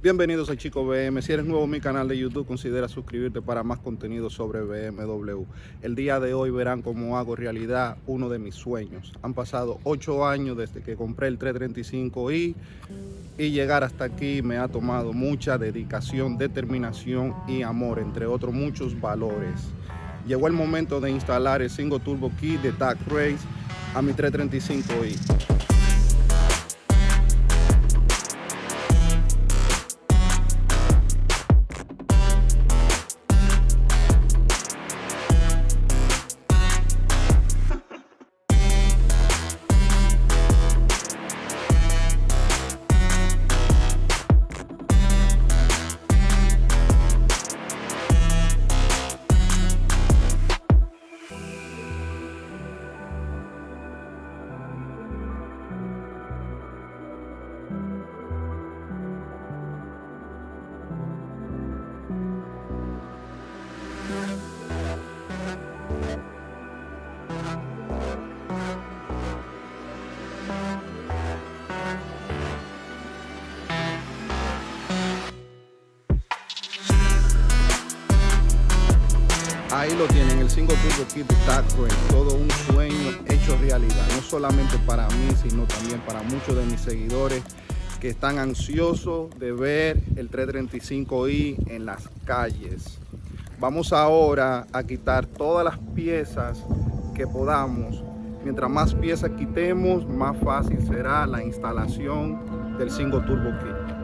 Bienvenidos a Chico BM. Si eres nuevo en mi canal de YouTube, considera suscribirte para más contenido sobre BMW. El día de hoy verán cómo hago realidad uno de mis sueños. Han pasado 8 años desde que compré el 335i y llegar hasta aquí me ha tomado mucha dedicación, determinación y amor, entre otros muchos valores. Llegó el momento de instalar el Single Turbo Kit de DOCRACE a mi 335i. Ahí lo tienen, el Single Turbo Kit de DOCRACE, todo un sueño hecho realidad, no solamente para mí, sino también para muchos de mis seguidores que están ansiosos de ver el 335i en las calles. Vamos ahora a quitar todas las piezas que podamos. Mientras más piezas quitemos, más fácil será la instalación del Single Turbo Kit.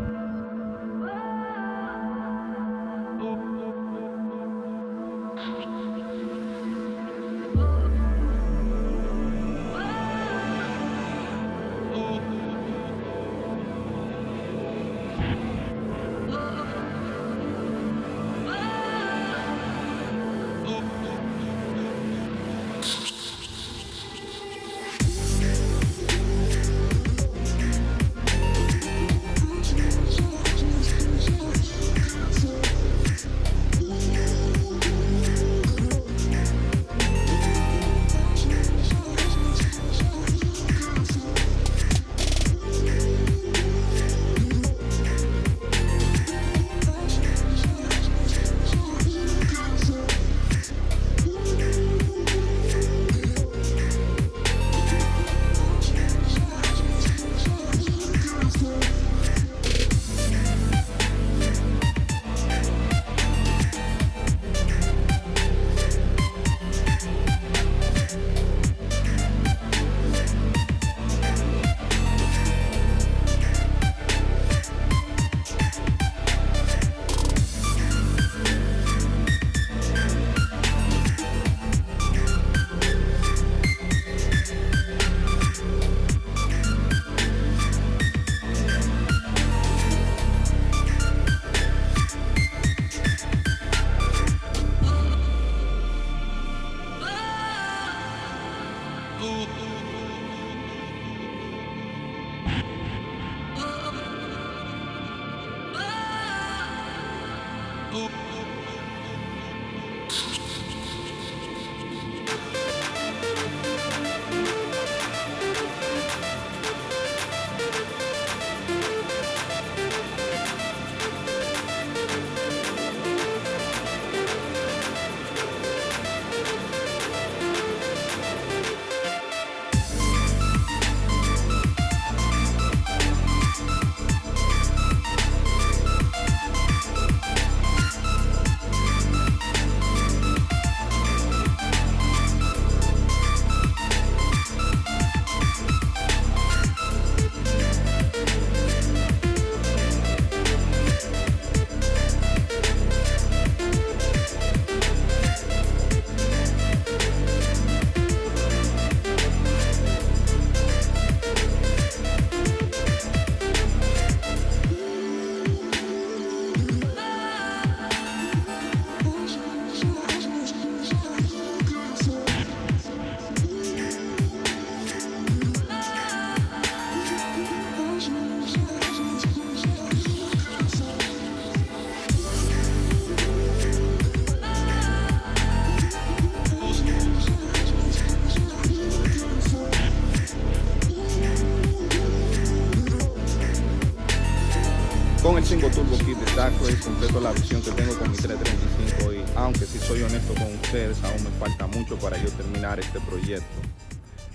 turbo kit de DOCRACE completo la visión que tengo con mi 335 y aunque si soy honesto con ustedes, aún me falta mucho para yo terminar este proyecto.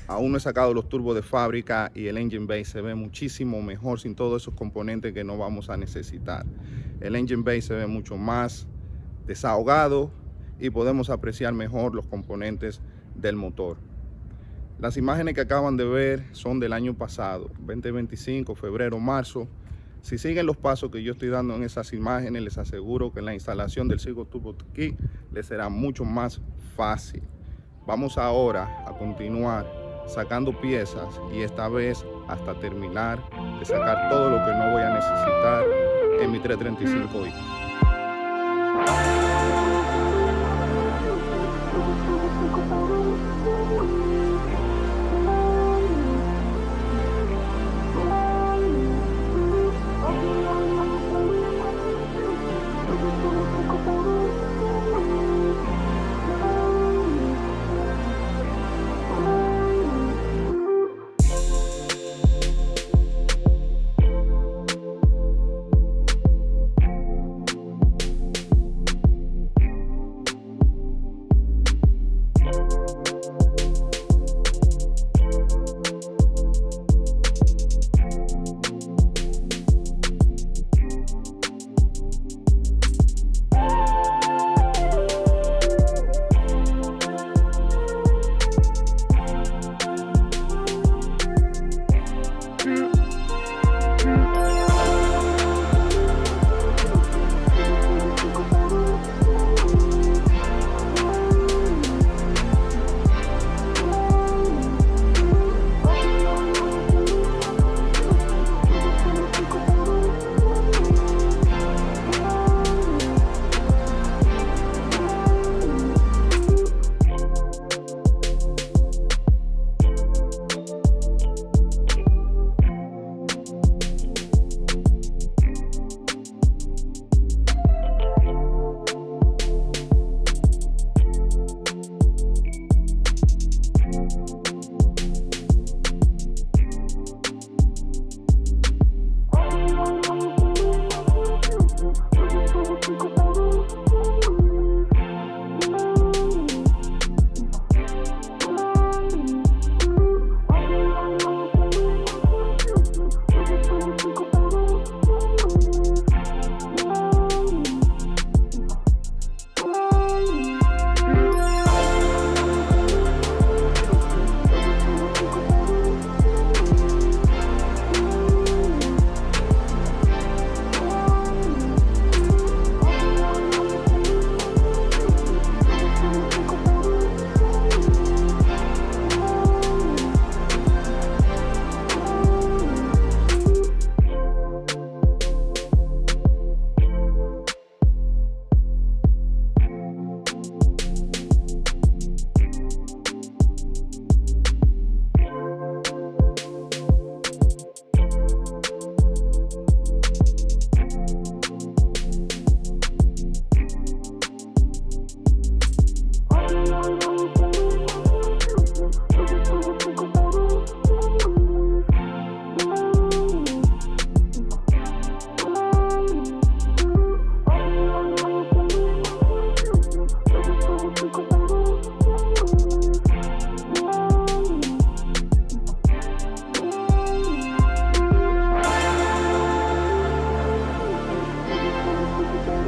Aún no he sacado los turbos de fábrica y el engine bay se ve muchísimo mejor sin todos esos componentes que no vamos a necesitar. El engine bay se ve mucho más desahogado y podemos apreciar mejor los componentes del motor. Las imágenes que acaban de ver son del año pasado, 2025, febrero, marzo. Si siguen los pasos que yo estoy dando en esas imágenes, les aseguro que la instalación del Single Turbo Kit les será mucho más fácil. Vamos ahora a continuar sacando piezas y esta vez hasta terminar de sacar todo lo que no voy a necesitar en mi 335i.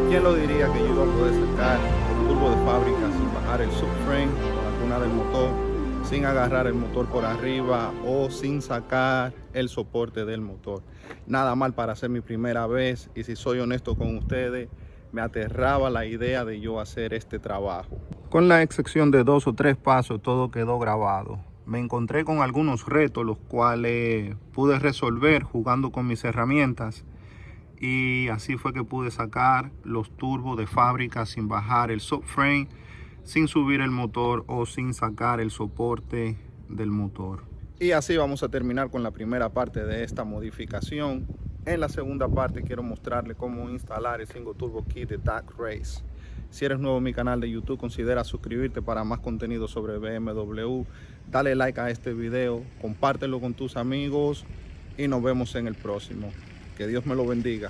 ¿Quién lo diría que yo iba a poder sacar el turbo de fábrica sin bajar el subframe o la cuna del motor, sin agarrar el motor por arriba o sin sacar el soporte del motor? Nada mal para hacer mi primera vez, y si soy honesto con ustedes, me aterraba la idea de yo hacer este trabajo. Con la excepción de 2 o 3 pasos, todo quedó grabado. Me encontré con algunos retos, los cuales pude resolver jugando con mis herramientas. Y así fue que pude sacar los turbos de fábrica sin bajar el subframe, sin subir el motor o sin sacar el soporte del motor. Y así vamos a terminar con la primera parte de esta modificación. En la segunda parte quiero mostrarle cómo instalar el Single Turbo Kit de DOCRACE. Si eres nuevo en mi canal de YouTube, considera suscribirte para más contenido sobre BMW. Dale like a este video, compártelo con tus amigos y nos vemos en el próximo. Que Dios me lo bendiga.